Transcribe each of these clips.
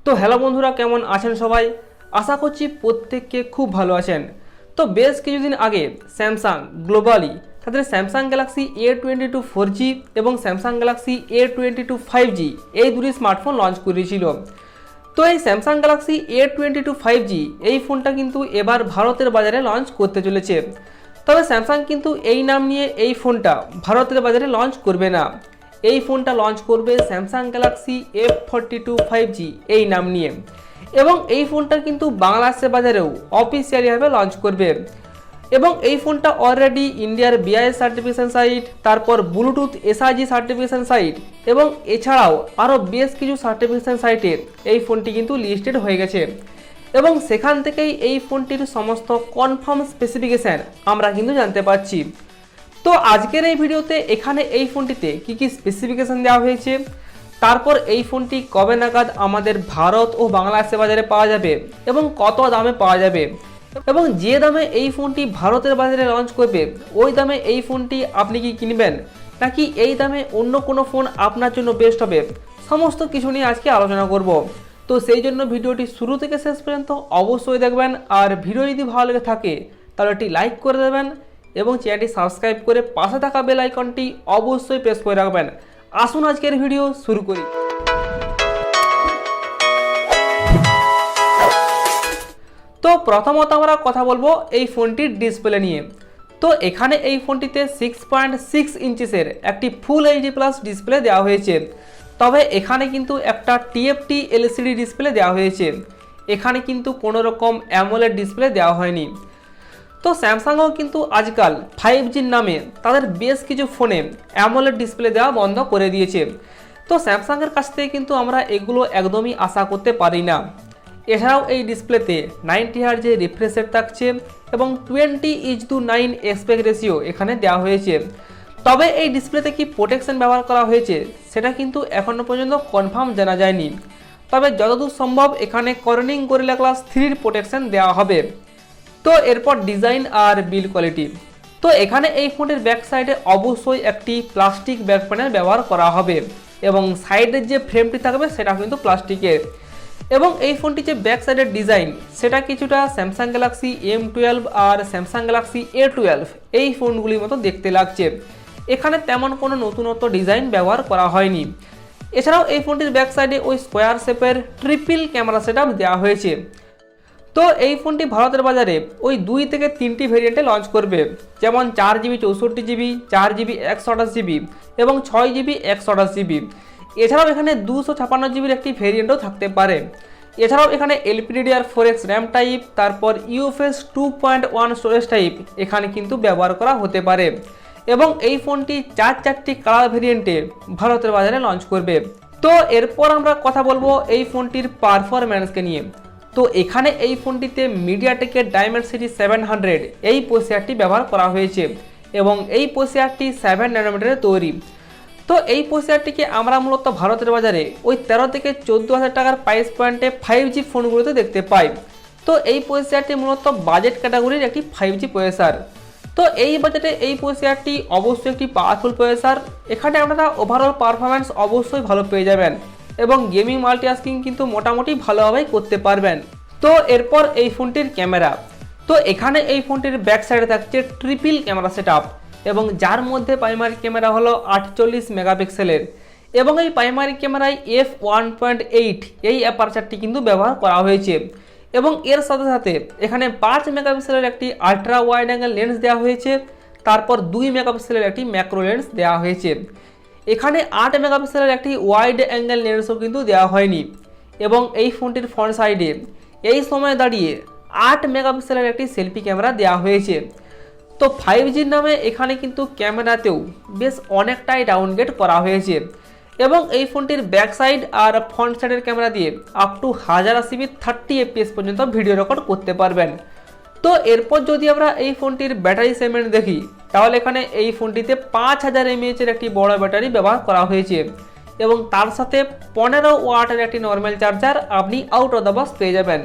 তো হ্যালো বন্ধুরা, কেমন আছেন সবাই? আশা করছি প্রত্যেককে খুব ভালো আছেন। তো বেশ কিছুদিন আগে স্যামসাং গ্লোবালি তাদের স্যামসাং গ্যালাক্সি A22 4G এবং স্যামসাং গ্যালাক্সি A22 5G এই দুটি স্মার্টফোন লঞ্চ করেছিল। তো এই স্যামসাং গ্যালাক্সি A22 5G এই ফোনটা কিন্তু এবার ভারতের বাজারে লঞ্চ করতে চলেছে। তবে স্যামসাং কিন্তু এই নাম নিয়ে এই ফোনটা ভারতের বাজারে লঞ্চ করবে না। এই ফোনটা লঞ্চ করবে স্যামসাং গ্যালাক্সি F42 5G এই নাম নিয়ে, এবং এই ফোনটা কিন্তু বাংলাদেশের বাজারেও অফিসিয়ালিভাবে লঞ্চ করবে। এবং এই ফোনটা অলরেডি ইন্ডিয়ার BIS সার্টিফিকেশন সাইট, তারপর ব্লুটুথ SIG সার্টিফিকেশন সাইট এবং এছাড়াও আরও বেশ কিছু সার্টিফিকেশন সাইটে এই ফোনটি কিন্তু লিস্টেড হয়ে গেছে, এবং সেখান থেকেই এই ফোনটির সমস্ত কনফার্ম স্পেসিফিকেশান আমরা কিন্তু জানতে পারছি। তো আজকের এই ভিডিওতে এখানে এই ফোনটিতে কি স্পেসিফিকেশান দেওয়া হয়েছে, তারপর এই ফোনটি কবে নাগাদ আমাদের ভারত ও বাংলাদেশের বাজারে পাওয়া যাবে এবং কত দামে পাওয়া যাবে, এবং যে দামে এই ফোনটি ভারতের বাজারে লঞ্চ করবে ওই দামে এই ফোনটি আপনি কি কিনবেন, নাকি এই দামে অন্য কোনো ফোন আপনার জন্য বেস্ট হবে, সমস্ত কিছু নিয়ে আজকে আলোচনা করব। তো সেই জন্য ভিডিওটি শুরু থেকে শেষ পর্যন্ত অবশ্যই দেখবেন, আর ভিডিও যদি ভালো লেগে থাকে তাহলে একটি লাইক করে দেবেন এবং চ্যানেলটি সাবস্ক্রাইব করে পাশে থাকা বেল আইকনটি অবশ্যই প্রেস করে রাখবেন। আসুন আজকের ভিডিও শুরু করি। তো প্রথমত আমরা কথা বলবো এই ফোনটির ডিসপ্লে নিয়ে। তো এখানে এই ফোনটিতে 6.6 ইঞ্চিসের একটি ফুল HD প্লাস ডিসপ্লে দেওয়া হয়েছে। তবে এখানে কিন্তু একটা TFT LCD ডিসপ্লে দেওয়া হয়েছে, এখানে কিন্তু কোনো রকম অ্যামোলেড ডিসপ্লে দেওয়া হয়নি। তো স্যামসাংও কিন্তু আজকাল 5Gর নামে তাদের বেশ কিছু ফোনে অ্যামোলেড ডিসপ্লে দেওয়া বন্ধ করে দিয়েছে। তো স্যামসাংয়ের কাছ থেকে কিন্তু আমরা এগুলো একদমই আশা করতে পারি না। এছাড়াও এই ডিসপ্লেতে 90 Hz রিফ্রেশ রেট থাকছে এবং 20:9 অ্যাসপেক্ট রেশিও এখানে দেওয়া হয়েছে। তবে এই ডিসপ্লেতে কি প্রোটেকশন ব্যবহার করা হয়েছে সেটা কিন্তু এখনও পর্যন্ত কনফার্ম জানা যায়নি। তবে যতদূর সম্ভব এখানে কর্নিং গরিলা গ্লাস 3 প্রোটেকশন দেওয়া হবে। তো এরপর ডিজাইন আর বিল্ড কোয়ালিটি। তো এখানে এই ফোনের ব্যাক সাইডে অবশ্যই একটি প্লাস্টিক ব্যাক প্যানেল ব্যবহার করা হবে, এবং সাইডের যে ফ্রেমটি থাকবে সেটা কিন্তু প্লাস্টিকের। এবং এই ফোনটি যে ব্যাক সাইডের ডিজাইন সেটা কিছুটা স্যামসাং গ্যালাক্সি M12 আর স্যামসাং গ্যালাক্সি A12 এই ফোনগুলির মতো দেখতে লাগছে। এখানে তেমন কোনো নতুনত্ব ডিজাইন ব্যবহার করা হয়নি। এছাড়াও এই ফোনটির ব্যাক সাইডে ওই স্কোয়ার শেপের ট্রিপল ক্যামেরা সেটআপ দেওয়া হয়েছে। তো এই ফোনটি ভারতের বাজারে ওই 2 থেকে 3টি ভেরিয়েন্টে লঞ্চ করবে, যেমন 4GB 64GB, 4GB 128GB এবং 6GB 128GB। এছাড়াও এখানে 256GB একটি ভেরিয়েন্টও থাকতে পারে। এছাড়াও এখানে LPDDR4X র্যাম টাইপ, তারপর UFS 2.1 স্টোরেজ টাইপ এখানে কিন্তু ব্যবহার করা হতে পারে, এবং এই ফোনটি 4টি কালার ভেরিয়েন্টে ভারতের বাজারে লঞ্চ করবে। তো এরপর আমরা কথা বলবো এই ফোনটির পারফরম্যান্সকে নিয়ে। তো এখানে এই ফোনটিতে মিডিয়াটেকের ডায়মেনসিটি 700 এই প্রসেসরটি ব্যবহার করা হয়েছে, এবং এই প্রসেসরটি 7 ন্যানোমিটারে তৈরি। তো এই প্রসেসরটিকে আমরা মূলত ভারতের বাজারে ওই 13 থেকে 14,000 টাকার প্রাইস পয়েন্টে 5G ফোনগুলোতে দেখতে পাই। তো এই প্রসেসরটি মূলত বাজেট ক্যাটাগরির একটি 5G প্রসেসর। তো এই বাজেটে এই প্রসেসরটি অবশ্যই একটি পাওয়ারফুল প্রসেসর। এখানে আপনারা ওভারঅল পারফরম্যান্স অবশ্যই ভালো পেয়ে যাবেন, এবং গেমিং মাল্টিটাস্কিং কিন্তু মোটামুটি ভালোভাবেই করতে পারবেন। তো এরপর এই ফোনটির ক্যামেরা। তো এখানে এই ফোনটির ব্যাক সাইডে থাকছে ট্রিপল ক্যামেরা সেটআপ, এবং যার মধ্যে প্রাইমারি ক্যামেরা হলো 48 মেগাপিক্সেলের, এবং এই প্রাইমারি ক্যামেরায় f1.8 এই অ্যাপারচারটি কিন্তু ব্যবহার করা হয়েছে। এবং এর সাথে সাথে এখানে 5 মেগাপিক্সেলের একটি আলট্রা ওয়াইড অ্যাঙ্গেল লেন্স দেওয়া হয়েছে, তারপর 2 মেগাপিক্সেলের একটি ম্যাক্রো লেন্স দেওয়া হয়েছে। এখানে 8 মেগাপিক্সেলের একটি ওয়াইড অ্যাঙ্গেল লেন্সও কিন্তু দেওয়া হয়নি। এবং এই ফোনটির ফ্রন্ট সাইডে এই সময় দাঁড়িয়ে 8 মেগাপিক্সেলের একটি সেলফি ক্যামেরা দেওয়া হয়েছে। তো 5Gর নামে এখানে কিন্তু ক্যামেরাতেও বেশ অনেকটাই ডাউনগ্রেড করা হয়েছে, এবং এই ফোনটির ব্যাক সাইড আর ফ্রন্ট সাইডের ক্যামেরা দিয়ে আপ টু 1080p 30 fps পর্যন্ত ভিডিও রেকর্ড করতে পারবেন। তো এরপর যদি আমরা এই ফোনটির ব্যাটারি সেগমেন্ট দেখি, তাহলে এখানে এই ফোনটিতে 5000 mAh এর একটি বড় ব্যাটারি ব্যবহার করা হয়েছে, এবং তার সাথে 15 ওয়াটের একটি নর্মাল চার্জার আপনি আউট অফ দ্য বক্স পেয়ে যাবেন।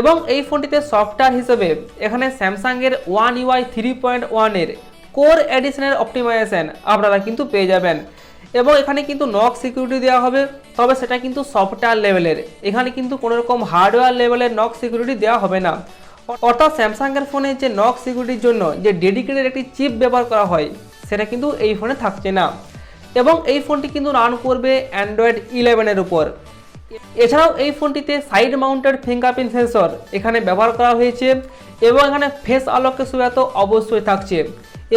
এবং এই ফোনটিতে সফটওয়্যার হিসেবে এখানে স্যামসাংয়ের One UI 3.1 এর কোর এডিশনের অপটিমাইজেশন আপনারা কিন্তু পেয়ে যাবেন। এবং এখানে কিন্তু নক সিকিউরিটি দেওয়া হবে, তবে সেটা কিন্তু সফটওয়্যার লেভেলের, এখানে কিন্তু কোনো রকম হার্ডওয়্যার লেভেলের নক সিকিউরিটি দেওয়া হবে না। অর্থাৎ স্যামসাংয়ের ফোনে যে নক সিকিউরিটির জন্য যে ডেডিকেটেড একটি চিপ ব্যবহার করা হয় সেটা কিন্তু এই ফোনে থাকছে না। এবং এই ফোনটি কিন্তু রান করবে অ্যান্ড্রয়েড 11-এর উপর। এছাড়াও এই ফোনটিতে সাইড মাউন্টেড ফিঙ্গারপ্রিন্ট সেন্সর এখানে ব্যবহার করা হয়েছে এবং এখানে ফেস আনলকের সুবিধা তো অবশ্যই থাকছে।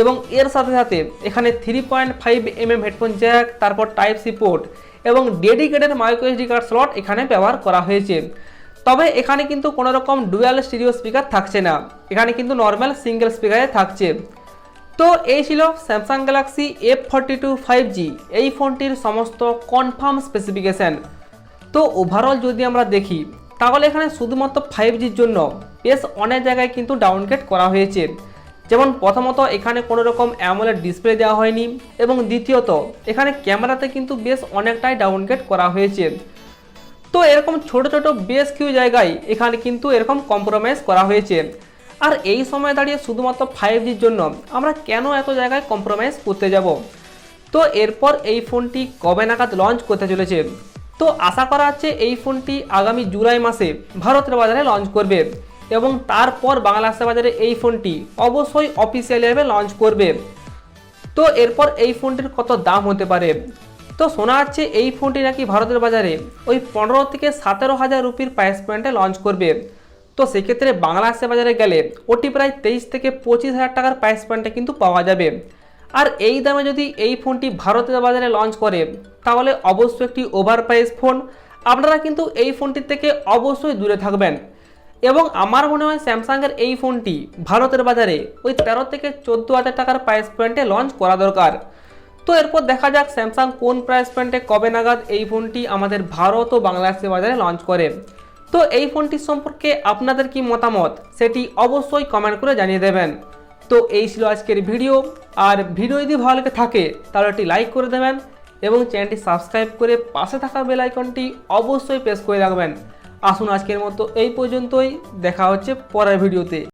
এবং এর সাথে সাথে এখানে 3.5mm হেডফোন জ্যাক, তারপর টাইপ সি পোর্ট এবং dedicated micro SD card slot এখানে ব্যবহার করা হয়েছে। তবে এখানে কিন্তু কোনো রকম ডুয়াল স্টিরিও স্পিকার থাকছে না, এখানে কিন্তু নর্মাল সিঙ্গেল স্পিকারে থাকছে। তো এই ছিল স্যামসাং গ্যালাক্সি F42 5G এই ফোনটির সমস্ত কনফার্ম স্পেসিফিকেশান। তো ওভারঅল যদি আমরা দেখি তাহলে এখানে শুধুমাত্র 5Gর জন্য বেশ অনেক জায়গায় কিন্তু ডাউনগ্রেড করা হয়েছে। যেমন প্রথমত এখানে কোনো রকম অ্যামোলেড ডিসপ্লে দেওয়া হয়নি এবং দ্বিতীয়ত এখানে ক্যামেরাতে কিন্তু বেশ অনেকটাই ডাউনগ্রেড করা হয়েছে। তো এরকম ছোট ছোট বেশ কিছু জায়গায় এখানে কিন্তু এরকম কম্প্রোমাইজ করা হয়েছে। আর এই সময় দাঁড়িয়ে শুধুমাত্র 5Gর জন্য আমরা কেন এত জায়গায় কম্প্রোমাইজ করতে যাব? তো এরপর এই ফোনটি কবে নাগাদ লঞ্চ করতে চলেছে? তো আশা করা হচ্ছে এই ফোনটি আগামী জুলাই মাসে ভারতের বাজারে লঞ্চ করবে এবং তারপর বাংলাদেশের বাজারে এই ফোনটি অবশ্যই অফিসিয়ালিভাবে লঞ্চ করবে। তো এরপর এই ফোনটির কত দাম হতে পারে? তো শোনা যাচ্ছে এই ফোনটি নাকি ভারতের বাজারে ওই 15 থেকে 17,000 রুপির প্রাইস পয়েন্টে লঞ্চ করবে। তো সেক্ষেত্রে বাংলাদেশের বাজারে গেলে ওটি প্রায় 23 থেকে 25,000 টাকার প্রাইস পয়েন্টে কিন্তু পাওয়া যাবে। আর এই দামে যদি এই ফোনটি ভারতের বাজারে লঞ্চ করে তাহলে অবশ্যই একটি ওভার প্রাইস ফোন। আপনারা কিন্তু এই ফোনটির থেকে অবশ্যই দূরে থাকবেন। এবং আমার মনে হয় স্যামসাংয়ের এই ফোনটি ভারতের বাজারে ওই 13 থেকে 14,000 টাকার প্রাইস পয়েন্টে লঞ্চ করা দরকার। তো এরপর দেখা যাক স্যামসাং কোন প্রাইস পয়েন্টে কবে নাগাদ এই ফোনটি আমাদের ভারত ও বাংলাদেশের বাজারে লঞ্চ করে। তো এই ফোনটির সম্পর্কে আপনাদের কি মতামত সেটি অবশ্যই কমেন্ট করে জানিয়ে দেবেন। তো এই ছিল আজকের ভিডিও। আর ভিডিও যদি ভালো লেগে থাকে তাহলে একটি লাইক করে দেবেন এবং চ্যানেলটি সাবস্ক্রাইব করে পাশে থাকা বেল আইকনটি অবশ্যই প্রেস করে রাখবেন। আসুন আজকের মতো এই পর্যন্তই, দেখা হচ্ছে পরের ভিডিওতে।